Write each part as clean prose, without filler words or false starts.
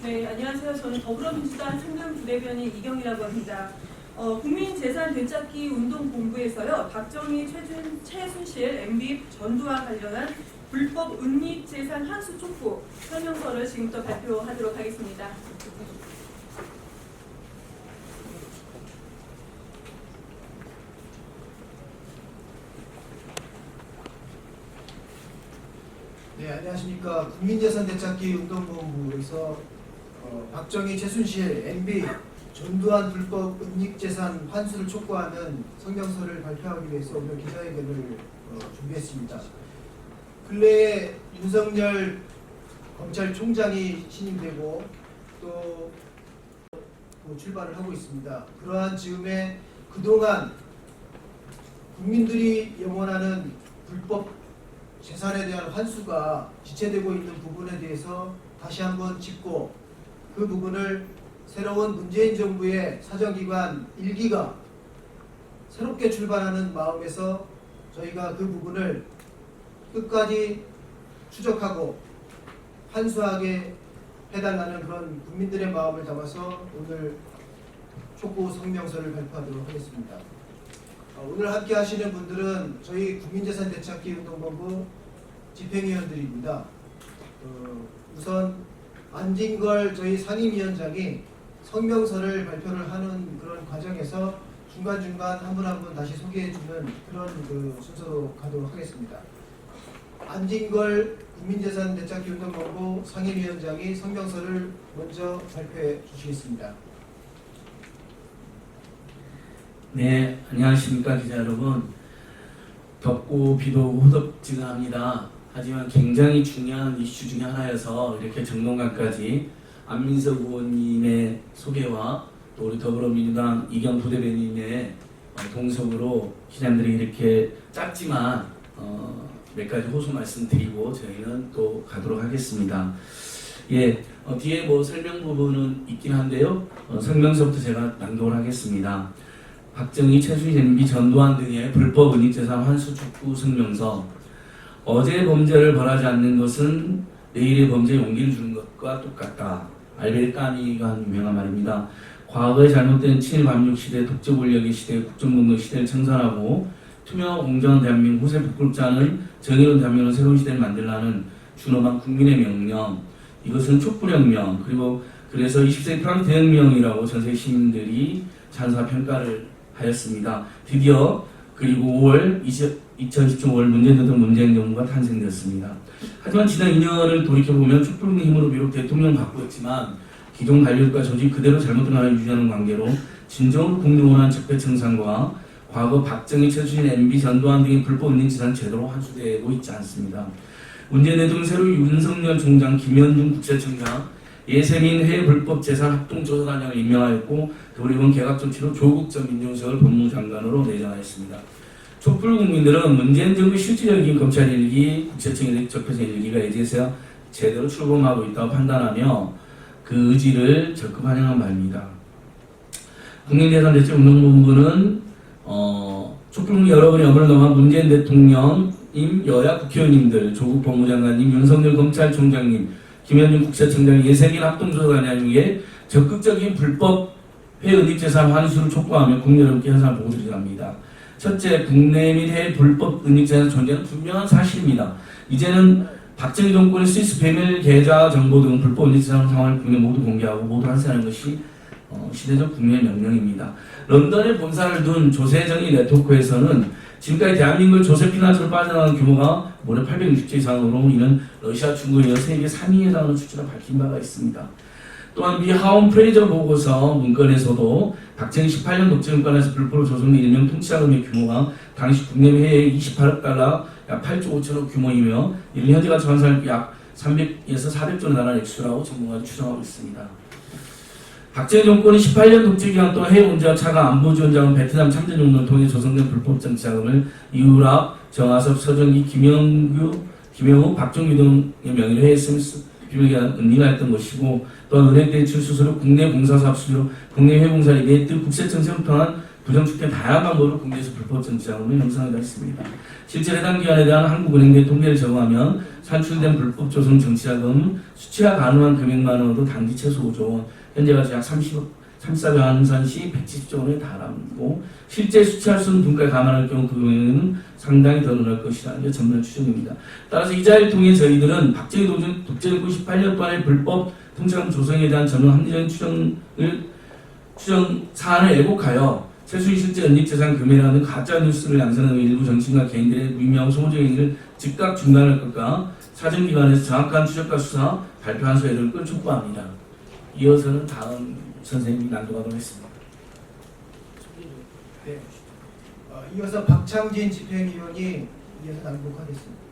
네, 안녕하세요. 저는 더불어민주당 청년부대변인 이경이라고 합니다. 국민재산 되찾기 운동본부에서요, 박정희, 최순실, MB 전두와 관련한 불법 은닉재산 환수 촉구 설명서를 지금부터 발표하도록 하겠습니다. 네, 안녕하십니까. 국민재산 되찾기 운동본부에서 박정희, 최순실, MB 전두환 불법 은닉재산 환수를 촉구하는 성명서를 발표하기 위해서 오늘 기자회견을 준비했습니다. 근래에 윤석열 검찰총장이 신임되고 또 출발을 하고 있습니다. 그러한 즈음에 그동안 국민들이 영원하는 불법 재산에 대한 환수가 지체되고 있는 부분에 대해서 다시 한번 짚고 그 부분을 새로운 문재인 정부의 사정기관 1기가 새롭게 출발하는 마음에서 저희가 그 부분을 끝까지 추적하고 환수하게 해달라는 그런 국민들의 마음을 담아서 오늘 촉구 성명서를 발표하도록 하겠습니다. 오늘 함께 하시는 분들은 저희 국민재산 되찾기 운동본부 집행위원들입니다. 우선 안진걸 저희 상임위원장이 성명서를 발표를 하는 그런 과정에서 중간중간 한 분 한 분 다시 소개해주는 그런 순서로 가도록 하겠습니다. 안진걸 국민재산 되찾기 운동본부 상임위원장이 성명서를 먼저 발표해 주시겠습니다. 네, 안녕하십니까 기자 여러분. 덥고 비도 오고 후덥지근합니다. 하지만 굉장히 중요한 이슈 중에 하나여서 이렇게 정론관까지 안민석 의원님의 소개와 또 우리 더불어민주당 이경 부대변인의 동석으로 기자님들이 이렇게 짧지만 몇 가지 호소 말씀드리고 저희는 또 가도록 하겠습니다. 예, 뒤에 설명 부분은 있긴 한데요. 성명서부터 제가 낭독을 하겠습니다. 박정희, 최순실, MB 전두환 등의 불법 은닉재산 환수 촉구 성명서. 어제 범죄를 벌하지 않는 것은 내일의 범죄에 용기를 주는 것과 똑같다. 알베르 까미가 한 유명한 말입니다. 과거의 잘못된 친일 반육 시대, 독재 권력의 시대, 국정농단 시대를 청산하고 투명하고 공정한 대한민국 후세 부끄럽지 않은 정의로운 대한민국 새로운 시대를 만들라는 준엄한 국민의 명령. 이것은 촛불혁명, 그래서 20세기 프랑스 대혁명이라고 전세계 시민들이 찬사 평가를 하였습니다. 드디어 그리고 2017년 5월 문재인 대통령 문재인 정부가 탄생되었습니다. 하지만 지난 2년을 돌이켜보면 촛불의 힘으로 비록 대통령을 바꾸었지만 기존 관료들과 조직 그대로 잘못된 나라를 유지하는 관계로 진정으로 국민을 원하는 적폐청산과 과거 박정희, 최순실, MB 전두환 등의 불법 은닉재산 제대로 환수되고 있지 않습니다. 문재인 대통령 새로 윤석열 총장, 김현중 국세청장, 예세민 해외 불법 재산 합동조사단장을 임명하였고 더불어 이번 개각 조치로 조국 전 민정수석을 법무장관으로 내정하였습니다. 촛불 국민들은 문재인 정부의 실질적인 검찰 일기, 국세청 적폐청 일기가 이제서야 제대로 출범하고 있다고 판단하며 그 의지를 적극 환영한 바입니다. 국민재산 대책 운동본부는 촛불 국민 여러분의 염원을 넘어 문재인 대통령님, 여야 국회의원님들, 조국 법무장관님, 윤석열 검찰총장님, 김현중 국세청장, 예세민 합동조사단장에게 적극적인 불법 해외 은닉재산 환수를 촉구하며 국민 여러분께 현상을 보고드리려 합니다. 첫째, 국내 및 해외 불법 은닉재산 존재는 분명한 사실입니다. 이제는 박정희 정권의 스위스 비밀 계좌 정보 등 불법 은닉재산 상황을 국민 모두 공개하고 모두 환수하는 것이 시대적 국민의 명령입니다. 런던에 본사를 둔 조세정의 네트워크에서는 지금까지 대한민국의 조세피난처로 빠져나간 규모가 무려 860조 이상으로 이는 러시아, 중국에 이어 세계 3위에 해당하는 수치로 밝힌 바가 있습니다. 또한 미 하원 프레이저 보고서 문건에서도 박정희 18년 독재정권에서 불법으로 조성된 일명 통치자금의 규모가 당시 국내 해외 28억 달러, 약 8조 5천억 규모이며 이는 현재 가치 환산할 약 300에서 400조에 달하는 액수라고 전문가들이 추정하고 있습니다. 박정희 정권이 18년 독재기간 동안 해외 문제와 차가 안보지원자금 베트남 참전 용도를 통해 조성된 불법 정치자금을 이우락, 정하섭, 서정기, 김영우, 박정희 등의 명의로 해외 서비스 비밀계좌 은닉하였던 것이고 또한 은행 대출 수수료, 국내 공사사업 수수료, 국내 해외 공사 리베이트, 국세청 세금 통한 부정축된 다양한 방법으로 국내에서 불법 정치자금을 형성하고 있습니다. 실제 해당 기관에 대한 한국은행 내 통계를 적용하면 산출된 불법 조성 정치자금 수치가 가능한 금액만 으로도 단기 최소 5조 원, 현재까지 약 34조 환산 시 170조 원에 달하고 실제 수치할 수 없는 분과에 감안할 경우 그 금액은 상당히 더 늘어날 것이라는 게 전문가 추정입니다. 따라서 이 자리를 통해 저희들은 박정희 독재정부 18년 동안의 불법 통치자금 조성에 대한 전문 합리적인 추정 사안을 애곡하여 최순실 실제 은닉재산 금이라는 가짜 뉴스를 양산하는 일부 정치인과 개인들의 무의미하고 소모적인 행위를 즉각 중단할 것과 사정기관에서 정확한 추적과 수사, 발표한 소회를 촉구합니다. 이어서는 다음 선생님이 낭독하도록 하겠습니다. 네. 이어서 박창진 집행위원이 이어서 낭독하겠습니다.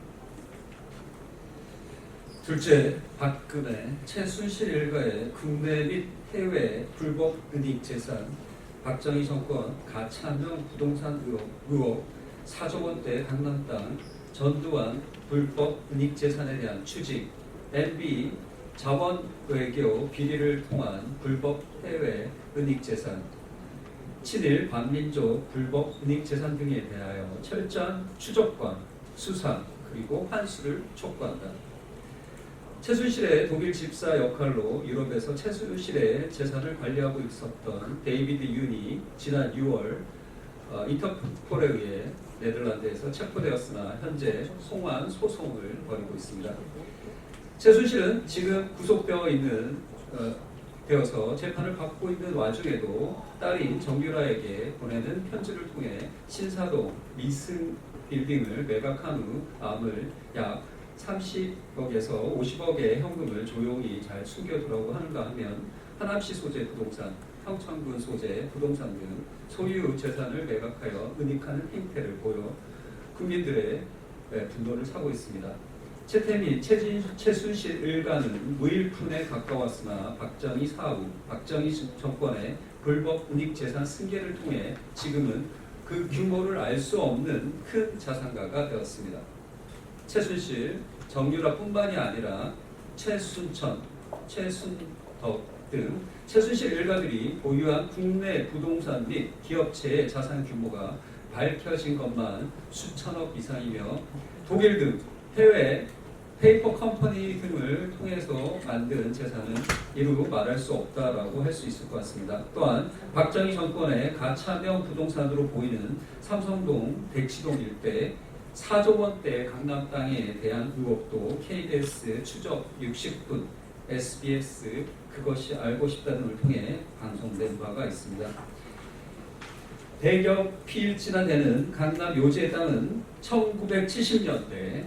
둘째, 박근혜, 최순실 일가의 국내 및 해외 불법 은닉 재산, 박정희 정권 가차명 부동산 의혹, 4조 원대 강남 땅, 전두환 불법 은닉 재산에 대한 추직, MB 자원 외교 비리를 통한 불법 해외 은닉 재산, 친일 반민족 불법 은닉 재산 등에 대하여 철저한 추적과 수사 그리고 환수를 촉구한다. 최순실의 독일 집사 역할로 유럽에서 최순실의 재산을 관리하고 있었던 데이비드 윤이 지난 6월 인터폴에 의해 네덜란드에서 체포되었으나 현재 송환 소송을 벌이고 있습니다. 최순실은 지금 구속되어 있는 되어서 재판을 받고 있는 와중에도 딸인 정유라에게 보내는 편지를 통해 신사동 미승 빌딩을 매각한 후 암을 약 30억에서 50억의 현금을 조용히 잘 숨겨두라고 하는가 하면 하남시 소재 부동산, 평창군 소재 부동산 등 소유 재산을 매각하여 은닉하는 행태를 보여 국민들의 분노를 사고 있습니다. 최태민, 최순실 일가는 무일푼에 가까웠으나 박정희 사후, 박정희 정권의 불법 은닉 재산 승계를 통해 지금은 그 규모를 알 수 없는 큰 자산가가 되었습니다. 최순실, 정유라뿐만이 아니라 최순천, 최순덕 등 최순실 일가들이 보유한 국내 부동산 및 기업체의 자산 규모가 밝혀진 것만 수천억 이상이며 독일 등 해외 페이퍼 컴퍼니 등을 통해서 만든 재산은 이루 말할 수 없다라고 할 수 있을 것 같습니다. 또한 박정희 정권의 가차명 부동산으로 보이는 삼성동, 대치동 일대 4조 원대 강남 땅에 대한 의혹도 KBS 추적 60분, SBS 그것이 알고 싶다 등을 통해 방송된 바가 있습니다. 대기업 피일진한 데는 강남 요지의 땅은 1970년대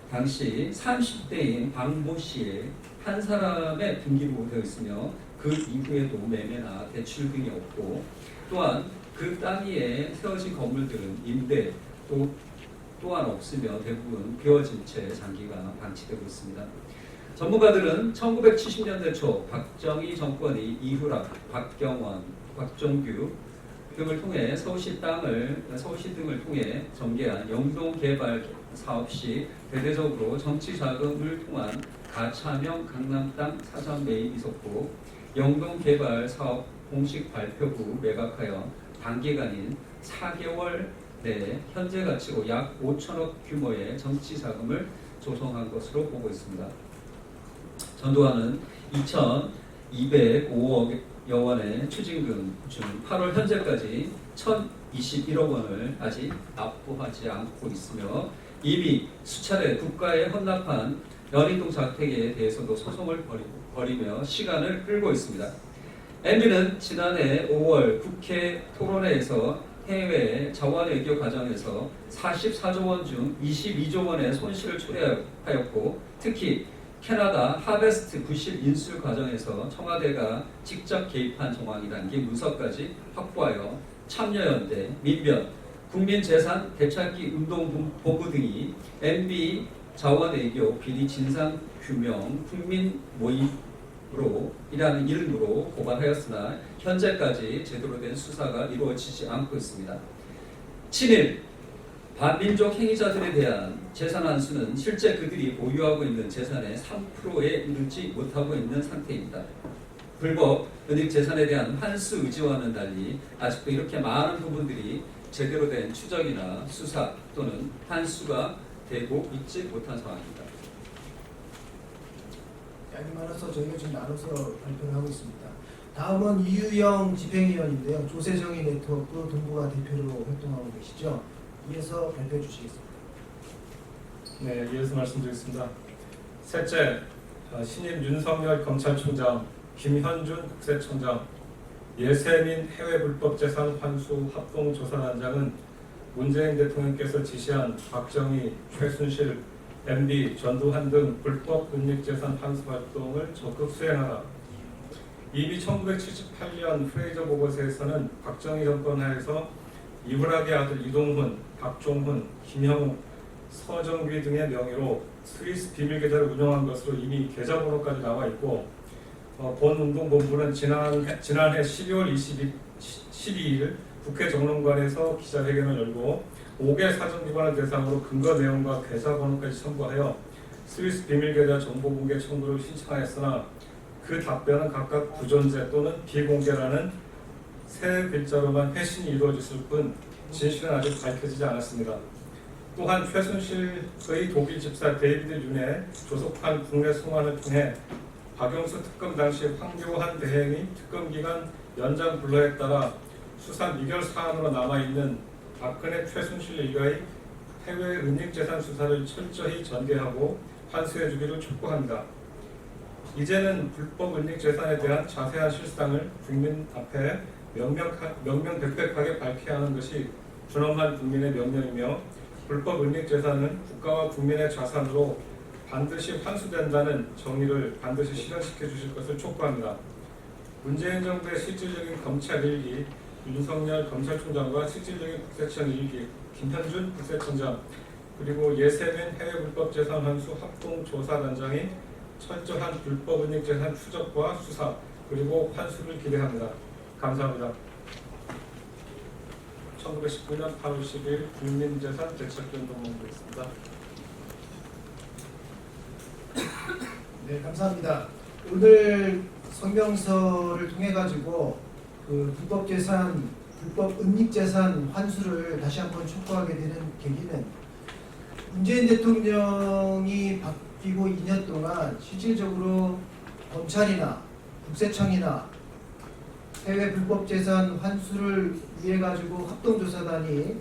당시 30대인 박모 씨의 한 사람의 등기로 되어 있으며 그 이후에도 매매나 대출 등이 없고 또한 그 땅 위에 세워진 건물들은 임대 또한 없으며 대부분 비워진 채 장기가 방치되고 있습니다. 전문가들은 1970년대 초 박정희 정권이 이후락, 박경원, 박정규 등을 통해 서울시 등을 통해 전개한 영동 개발 사업 시 대대적으로 정치 자금을 통한 가차명 강남 땅 사전 매입이 있었고 영동 개발 사업 공식 발표 후 매각하여 단기간인 4개월 내에 현재 가치로 약 5천억 규모의 정치 자금을 조성한 것으로 보고 있습니다. 전두환은 2,205여 원의 추징금 중 8월 현재까지 1,021억 원을 아직 납부하지 않고 있으며 이미 수차례 국가에 헌납한 연희동 자택에 대해서도 소송을 벌이며 시간을 끌고 있습니다. MB는 지난해 5월 국회 토론회에서 해외 자원외교 과정에서 44조 원 중 22조 원의 손실을 초래하였고 특히 캐나다 하베스트 부실 인수 과정에서 청와대가 직접 개입한 정황이 담긴 문서까지 확보하여 참여연대, 민변, 국민재산 되찾기 운동본부 등이 MB 자원외교 비리 진상 규명 국민 모임으로 이라는 이름으로 고발하였으나 현재까지 제대로 된 수사가 이루어지지 않고 있습니다. 친일, 반민족 행위자들에 대한 재산 환수는 실제 그들이 보유하고 있는 재산의 3%에 이르지 못하고 있는 상태입니다. 불법 은닉 재산에 대한 환수 의지와는 달리 아직도 이렇게 많은 부분들이 제대로 된 추적이나 수사 또는 환수가 되고 있지 못한 상황입니다. 양이 많아서 저희가 좀 나눠서 발표를 하고 있습니다. 다음은 이유영 집행위원인데요. 조세정의 네트워크 동부가 대표로 활동하고 계시죠. 이어서 발표해 주시겠습니다. 네, 이어서 말씀드리겠습니다. 셋째, 신임 윤석열 검찰총장, 김현준 국세청장, 예세민 해외 불법 재산 환수 합동조사단장은 문재인 대통령께서 지시한 박정희, 최순실, MB, 전두환 등 불법 은닉재산 환수 활동을 적극 수행하라. 이미 1978년 프레이저 보고서에서는 박정희 정권 하에서 이브락의 아들 이동훈, 박종훈, 김형우, 서정귀 등의 명의로 스위스 비밀 계좌를 운영한 것으로 이미 계좌번호까지 나와 있고, 본운동본부는 지난해 12월 12일 국회 정론관에서 기자회견을 열고 5개 사정기관을 대상으로 근거 내용과 계좌번호까지 첨부하여 스위스 비밀 계좌 정보 공개 청구를 신청하였으나 그 답변은 각각 부존재 또는 비공개라는 세 글자로만 회신이 이루어졌을 뿐 진실은 아직 밝혀지지 않았습니다. 또한 최순실의 독일 집사 데이비드 윤의 조속한 국내 송환을 통해 박영수 특검 당시 황교안 대행이 특검 기간 연장 불허에 따라 수사 미결 사안으로 남아있는 박근혜 최순실 일가의 해외 은닉재산 수사를 철저히 전개하고 환수해 주기를 촉구합니다. 이제는 불법 은닉재산에 대한 자세한 실상을 국민 앞에 명명백백하게 밝혀야 하는 것이 준엄한 국민의 명령이며, 불법 은닉재산은 국가와 국민의 자산으로 반드시 환수된다는 정의를 반드시 실현시켜 주실 것을 촉구합니다. 문재인 정부의 실질적인 검찰 일기, 윤석열 검찰총장과 실질적인 국세청 일기, 김현준 국세청장, 그리고 예세민 해외 불법 재산 환수 합동조사단장이 철저한 불법 은닉재산 추적과 수사 그리고 환수를 기대합니다. 감사합니다. 1919년 8월 10일 국민재산 대책변동본부였습니다. 네, 감사합니다. 오늘 성명서를 통해 가지고 그 불법 재산, 불법 은닉 재산 환수를 다시 한번 촉구하게 되는 계기는 문재인 대통령이 바뀌고 2년 동안 실질적으로 검찰이나 국세청이나 해외 불법 재산 환수를 위해 가지고 합동조사단이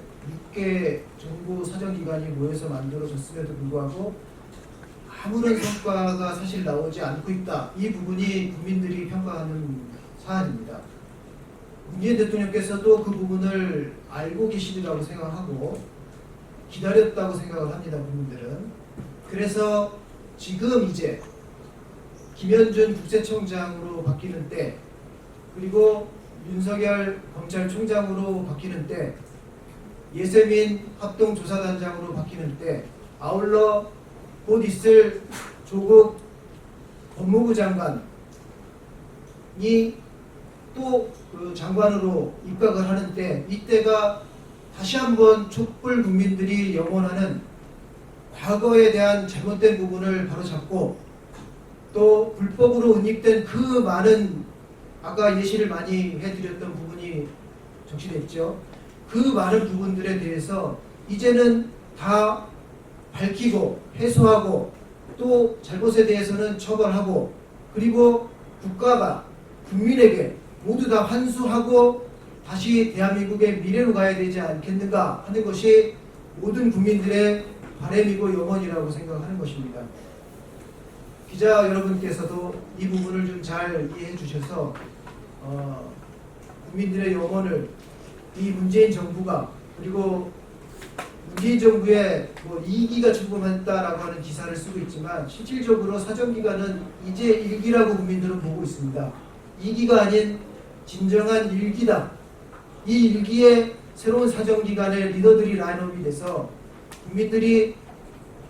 6개 정부 사정기관이 모여서 만들어졌음에도 불구하고 아무런 성과가 사실 나오지 않고 있다. 이 부분이 국민들이 평가하는 사안입니다. 문재인 대통령께서도 그 부분을 알고 계시리라고 생각하고 기다렸다고 생각을 합니다. 국민들은. 그래서 지금 이제 김현준 국세청장으로 바뀌는 때, 그리고 윤석열 검찰총장으로 바뀌는 때, 예세민 합동조사단장으로 바뀌는 때, 아울러 곧 있을 조국 법무부 장관이 또 그 장관으로 입각을 하는 때, 이때가 다시 한번 촛불 국민들이 염원하는 과거에 대한 잘못된 부분을 바로잡고 또 불법으로 은닉된 그 많은, 아까 예시를 많이 해드렸던 부분이 적시됐죠. 그 많은 부분들에 대해서 이제는 다 밝히고 해소하고 또 잘못에 대해서는 처벌하고, 그리고 국가가 국민에게 모두 다 환수하고 다시 대한민국의 미래로 가야 되지 않겠는가 하는 것이 모든 국민들의 바람이고 염원이라고 생각하는 것입니다. 기자 여러분께서도 이 부분을 좀 잘 이해해 주셔서 국민들의 염원을 이 문재인 정부가, 그리고 문재인 정부의 뭐 2기가 출범했다라고 하는 기사를 쓰고 있지만 실질적으로 사정기관은 이제 1기라고 국민들은 보고 있습니다. 2기가 아닌 진정한 1기다. 이 1기의 새로운 사정기관의 리더들이 라인업이 돼서 국민들이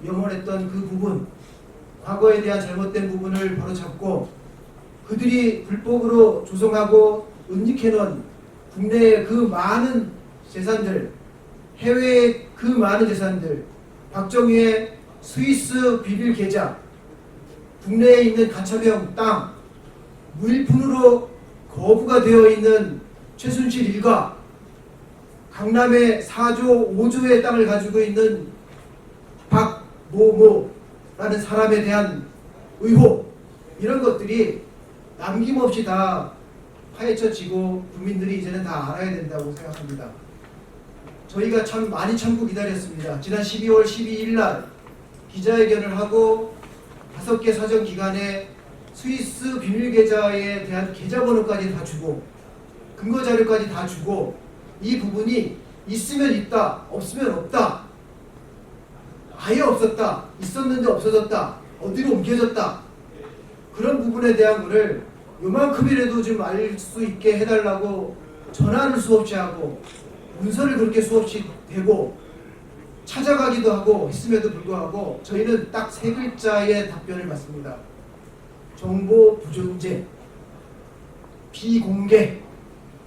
염원했던 그 부분, 과거에 대한 잘못된 부분을 바로잡고 그들이 불법으로 조성하고 은닉해놓은 국내의 그 많은 재산들, 해외의 그 많은 재산들, 박정희의 스위스 비밀 계좌, 국내에 있는 가처분 땅, 무일푼으로 거부가 되어 있는 최순실 일가, 강남의 4조 5조의 땅을 가지고 있는 박모모라는 사람에 대한 의혹, 이런 것들이 남김없이 다 파헤쳐지고 국민들이 이제는 다 알아야 된다고 생각합니다. 저희가 참 많이 참고 기다렸습니다. 지난 12월 12일 날 기자회견을 하고 5개 사정기관에 스위스 비밀계좌에 대한 계좌번호까지 다 주고 근거자료까지 다 주고 이 부분이 있으면 있다, 없으면 없다, 아예 없었다, 있었는데 없어졌다, 어디로 옮겨졌다, 그런 부분에 대한 거를 요만큼이라도 좀 알 수 있게 해달라고 전화를 수없이 하고 문서를 그렇게 수없이 대고 찾아가기도 하고 했음에도 불구하고 저희는 딱 3글자의 답변을 받습니다. 정보 부존재, 비공개,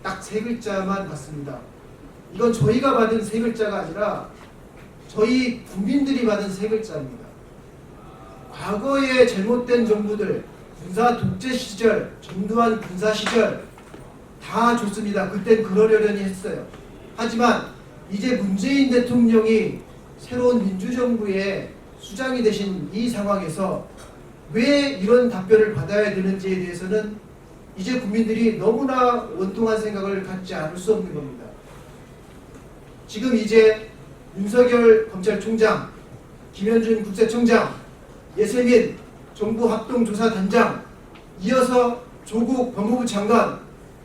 딱 3글자만 받습니다. 이건 저희가 받은 3글자가 아니라 저희 국민들이 받은 3글자입니다. 과거의 잘못된 정부들, 군사 독재 시절, 전두환 군사 시절 다 좋습니다. 그땐 그러려니 했어요. 하지만 이제 문재인 대통령이 새로운 민주정부의 수장이 되신 이 상황에서 왜 이런 답변을 받아야 되는지에 대해서는 이제 국민들이 너무나 원통한 생각을 갖지 않을 수 없는 겁니다. 지금 이제 윤석열 검찰총장, 김현준 국세청장, 예세민 정부합동조사단장, 이어서 조국 법무부 장관,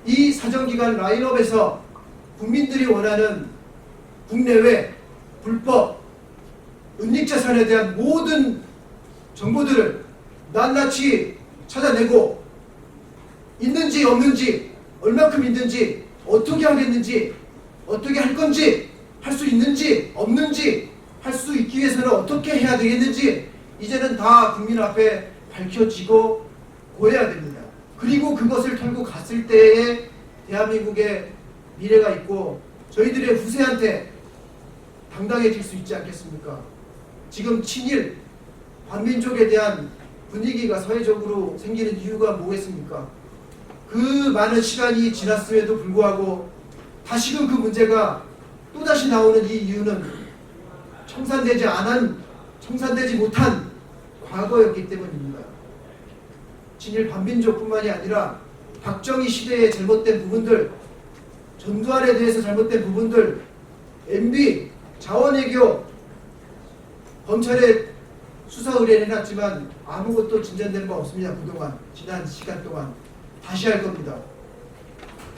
이 사정기관 라인업에서 국민들이 원하는 국내외 불법 은닉자산에 대한 모든 정보들을 낱낱이 찾아내고 있는지 없는지, 얼마큼 있는지, 어떻게 하겠는지, 어떻게 할 건지, 할 수 있는지 없는지, 할 수 있기 위해서는 어떻게 해야 되겠는지 이제는 다 국민 앞에 밝혀지고 보여야 됩니다. 그리고 그것을 털고 갔을 때에 대한민국의 미래가 있고 저희들의 후세한테 당당해질 수 있지 않겠습니까? 지금 친일, 반민족에 대한 분위기가 사회적으로 생기는 이유가 뭐겠습니까? 그 많은 시간이 지났음에도 불구하고 다시금 그 문제가 또다시 나오는 이 이유는 청산되지 못한 과거였기 때문입니다. 친일 반민족뿐만이 아니라 박정희 시대의 잘못된 부분들, 전두환에 대해서 잘못된 부분들, MB, 자원외교, 검찰에 수사 의뢰를 해놨지만 아무것도 진전된 바 없습니다. 그동안 지난 시간 동안 다시 할 겁니다.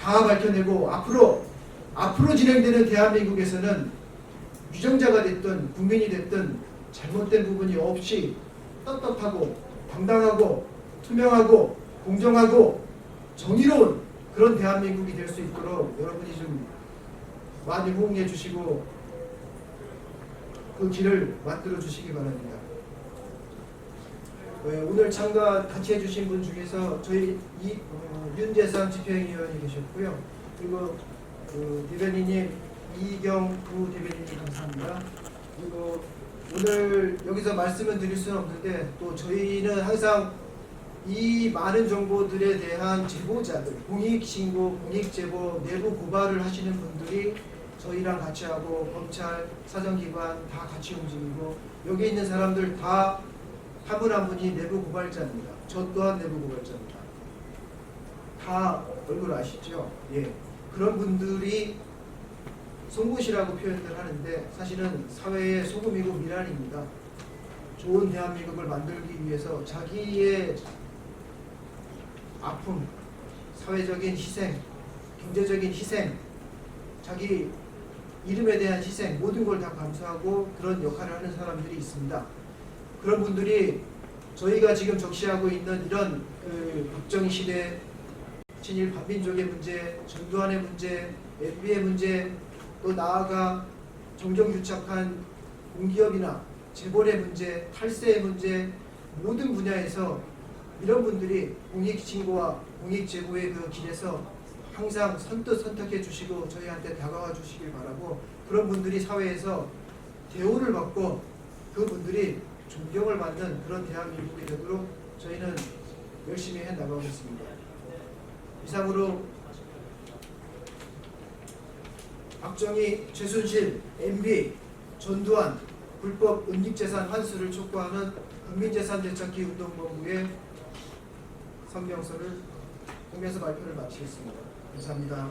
다 밝혀내고 앞으로 진행되는 대한민국에서는 유정자가 됐든 국민이 됐든 잘못된 부분이 없이 떳떳하고 당당하고 투명하고 공정하고 정의로운 그런 대한민국이 될 수 있도록 여러분이 좀 많이 호응해 주시고 그 길을 만들어 주시기 바랍니다. 오늘 참가 같이 해주신 분 중에서 저희 윤재상 집행위원이 계셨고요. 그리고 대변인님 이경 부대변인님 감사합니다. 그리고 오늘 여기서 말씀을 드릴 수는 없는데 또 저희는 항상 이 많은 정보들에 대한 제보자들, 공익신고, 공익제보, 내부 고발을 하시는 분들이 저희랑 같이 하고 검찰, 사정기관 다 같이 움직이고 여기 있는 사람들 다 한 분 한 분이 내부 고발자입니다. 저 또한 내부 고발자입니다. 다 얼굴 아시죠? 예. 그런 분들이 송곳이라고 표현을 하는데 사실은 사회의 소금이고 미랄입니다. 좋은 대한민국을 만들기 위해서 자기의 아픔, 사회적인 희생, 경제적인 희생, 자기 이름에 대한 희생 모든 걸 다 감수하고 그런 역할을 하는 사람들이 있습니다. 그런 분들이 저희가 지금 적시하고 있는 이런 박정희 시대 친일 반민족의 문제, 전두환의 문제, MB의 문제, 또 나아가 정정유착한 공기업이나 재벌의 문제, 탈세의 문제 모든 분야에서 이런 분들이 공익신고와 공익제보의 그 길에서 항상 선뜻 선택해 주시고 저희한테 다가와 주시길 바라고 그런 분들이 사회에서 대우를 받고 그 분들이 존경을 받는 그런 대한민국이 되도록 저희는 열심히 해나가겠습니다. 이상으로 박정희, 최순실, MB, 전두환 불법 은닉재산 환수를 촉구하는 국민재산 되찾기 운동본부의 성명서를 공개해서 발표를 마치겠습니다. 감사합니다.